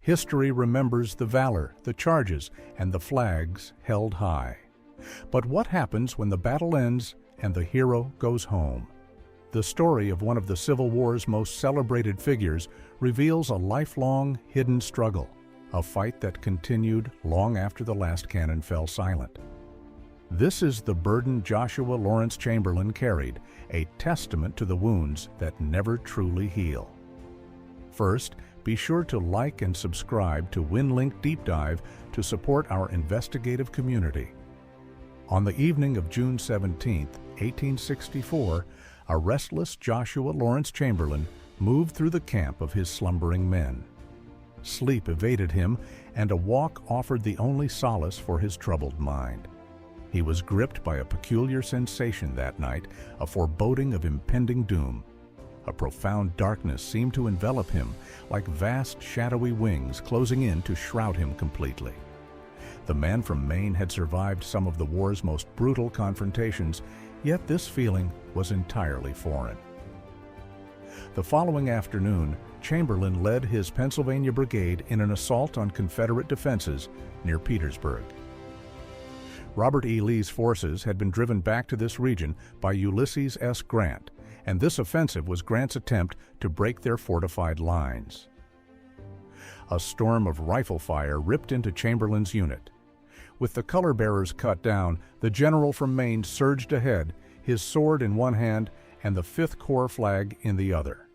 History remembers the valor, the charges, and the flags held high. But what happens when the battle ends and the hero goes home? The story of one of the Civil War's most celebrated figures reveals a lifelong hidden struggle, a fight that continued long after the last cannon fell silent. This is the burden Joshua Lawrence Chamberlain carried, a testament to the wounds that never truly heal. First, be sure to like and subscribe to WinLink Deep Dive to support our investigative community. On the evening of June 17, 1864, a restless Joshua Lawrence Chamberlain moved through the camp of his slumbering men. Sleep evaded him, and a walk offered the only solace for his troubled mind. He was gripped by a peculiar sensation that night, a foreboding of impending doom. A profound darkness seemed to envelop him, like vast shadowy wings closing in to shroud him completely. The man from Maine had survived some of the war's most brutal confrontations, yet this feeling was entirely foreign. The following afternoon, Chamberlain led his Pennsylvania Brigade in an assault on Confederate defenses near Petersburg. Robert E. Lee's forces had been driven back to this region by Ulysses S. Grant, and this offensive was Grant's attempt to break their fortified lines. A storm of rifle fire ripped into Chamberlain's unit. With the color bearers cut down, the general from Maine surged ahead, his sword in one hand and the 5th Corps flag in the other.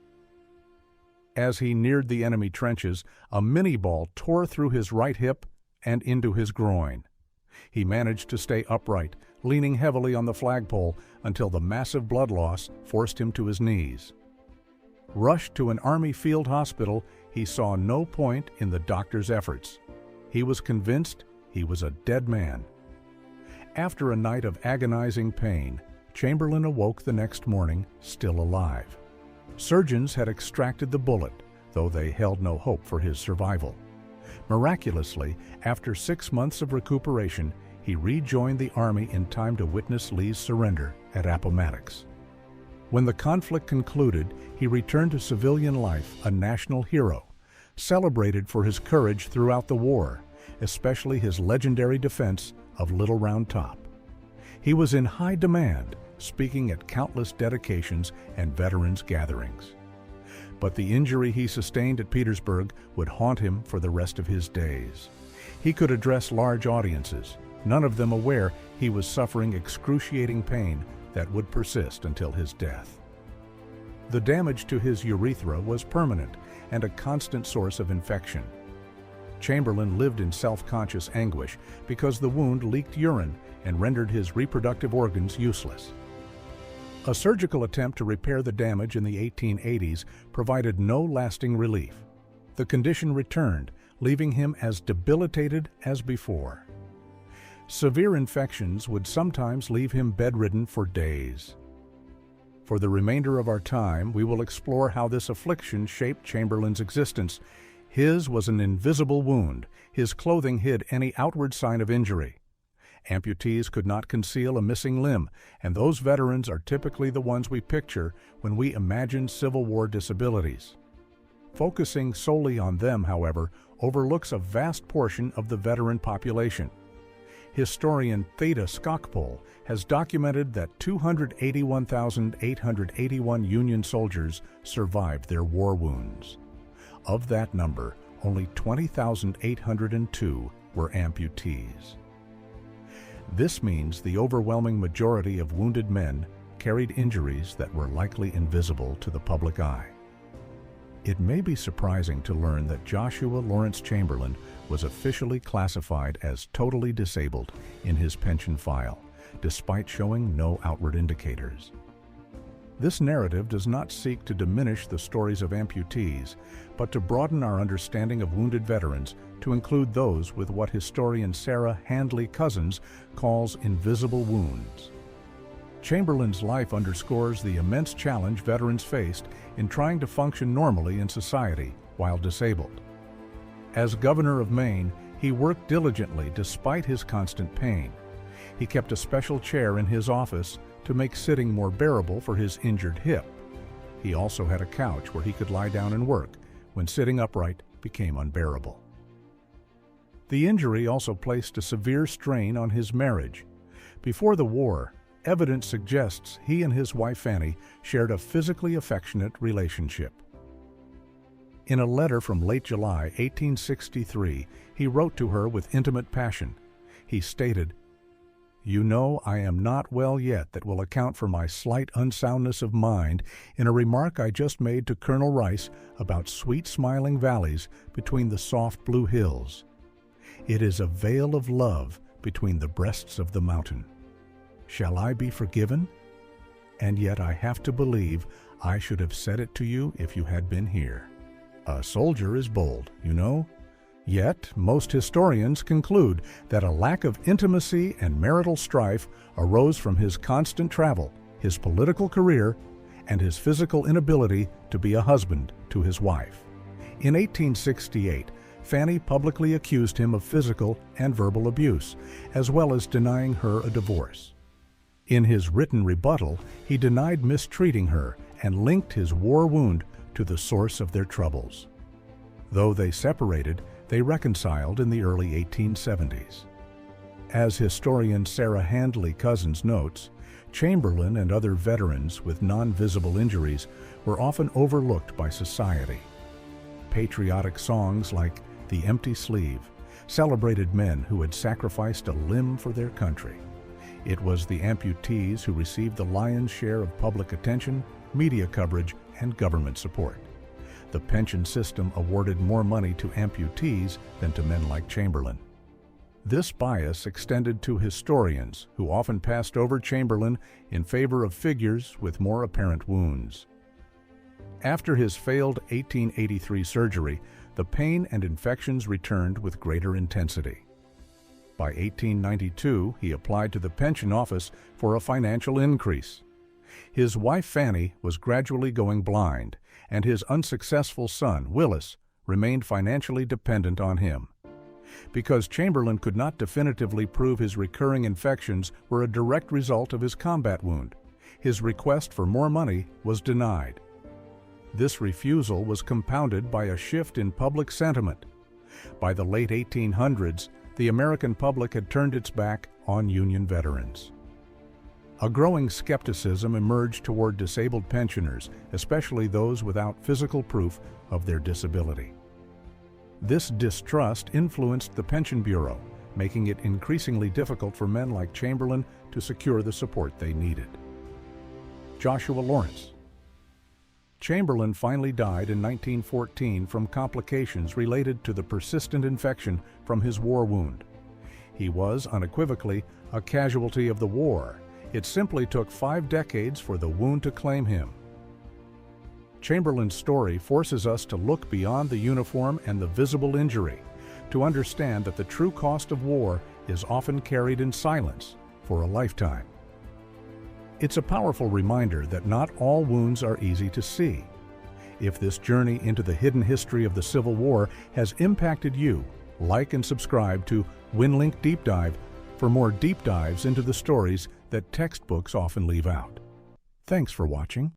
As he neared the enemy trenches, a minie-ball tore through his right hip and into his groin. He managed to stay upright, leaning heavily on the flagpole until the massive blood loss forced him to his knees. Rushed to an Army field hospital, he saw no point in the doctor's efforts. He was convinced he was a dead man. After a night of agonizing pain, Chamberlain awoke the next morning still alive. Surgeons had extracted the bullet, though they held no hope for his survival. Miraculously, after 6 months of recuperation, he rejoined the Army in time to witness Lee's surrender at Appomattox. When the conflict concluded, he returned to civilian life a national hero, celebrated for his courage throughout the war, especially his legendary defense of Little Round Top. He was in high demand, speaking at countless dedications and veterans gatherings. But the injury he sustained at Petersburg would haunt him for the rest of his days. He could address large audiences, none of them aware he was suffering excruciating pain that would persist until his death. The damage to his urethra was permanent and a constant source of infection. Chamberlain lived in self-conscious anguish because the wound leaked urine and rendered his reproductive organs useless. A surgical attempt to repair the damage in the 1880s provided no lasting relief. The condition returned, leaving him as debilitated as before. Severe infections would sometimes leave him bedridden for days. For the remainder of our time, we will explore how this affliction shaped Chamberlain's existence. His was an invisible wound. His clothing hid any outward sign of injury. Amputees could not conceal a missing limb, and those veterans are typically the ones we picture when we imagine Civil War disabilities. Focusing solely on them, however, overlooks a vast portion of the veteran population. Historian Theda Skocpol has documented that 281,881 Union soldiers survived their war wounds. Of that number, only 20,802 were amputees. This means the overwhelming majority of wounded men carried injuries that were likely invisible to the public eye. It may be surprising to learn that Joshua Lawrence Chamberlain was officially classified as totally disabled in his pension file, despite showing no outward indicators. This narrative does not seek to diminish the stories of amputees, but to broaden our understanding of wounded veterans to include those with what historian Sarah Handley Cousins calls invisible wounds. Chamberlain's life underscores the immense challenge veterans faced in trying to function normally in society while disabled. As governor of Maine, he worked diligently despite his constant pain. He kept a special chair in his office to make sitting more bearable for his injured hip. He also had a couch where he could lie down and work when sitting upright became unbearable. The injury also placed a severe strain on his marriage. Before the war, evidence suggests he and his wife Fanny shared a physically affectionate relationship. In a letter from late July 1863, he wrote to her with intimate passion. He stated, "You know I am not well yet that will account for my slight unsoundness of mind in a remark I just made to Colonel Rice about sweet smiling valleys between the soft blue hills. It is a veil of love between the breasts of the mountain. Shall I be forgiven? And yet I have to believe I should have said it to you if you had been here." A soldier is bold, you know. Yet, most historians conclude that a lack of intimacy and marital strife arose from his constant travel, his political career, and his physical inability to be a husband to his wife. In 1868, Fanny publicly accused him of physical and verbal abuse, as well as denying her a divorce. In his written rebuttal, he denied mistreating her and linked his war wound to the source of their troubles. Though they separated, they reconciled in the early 1870s. As historian Sarah Handley Cousins notes, Chamberlain and other veterans with non-visible injuries were often overlooked by society. Patriotic songs like "The Empty Sleeve" celebrated men who had sacrificed a limb for their country. It was the amputees who received the lion's share of public attention, media coverage, and government support. The pension system awarded more money to amputees than to men like Chamberlain. This bias extended to historians, who often passed over Chamberlain in favor of figures with more apparent wounds. After his failed 1883 surgery, the pain and infections returned with greater intensity. By 1892, he applied to the pension office for a financial increase. His wife Fanny was gradually going blind, and his unsuccessful son, Willis, remained financially dependent on him. Because Chamberlain could not definitively prove his recurring infections were a direct result of his combat wound, his request for more money was denied. This refusal was compounded by a shift in public sentiment. By the late 1800s, the American public had turned its back on Union veterans. A growing skepticism emerged toward disabled pensioners, especially those without physical proof of their disability. This distrust influenced the Pension Bureau, making it increasingly difficult for men like Chamberlain to secure the support they needed. Joshua Lawrence. Chamberlain finally died in 1914 from complications related to the persistent infection from his war wound. He was unequivocally a casualty of the war. It simply took 5 decades for the wound to claim him. Chamberlain's story forces us to look beyond the uniform and the visible injury, to understand that the true cost of war is often carried in silence for a lifetime. It's a powerful reminder that not all wounds are easy to see. If this journey into the hidden history of the Civil War has impacted you, like and subscribe to WinLink Deep Dive for more deep dives into the stories that textbooks often leave out. Thanks for watching.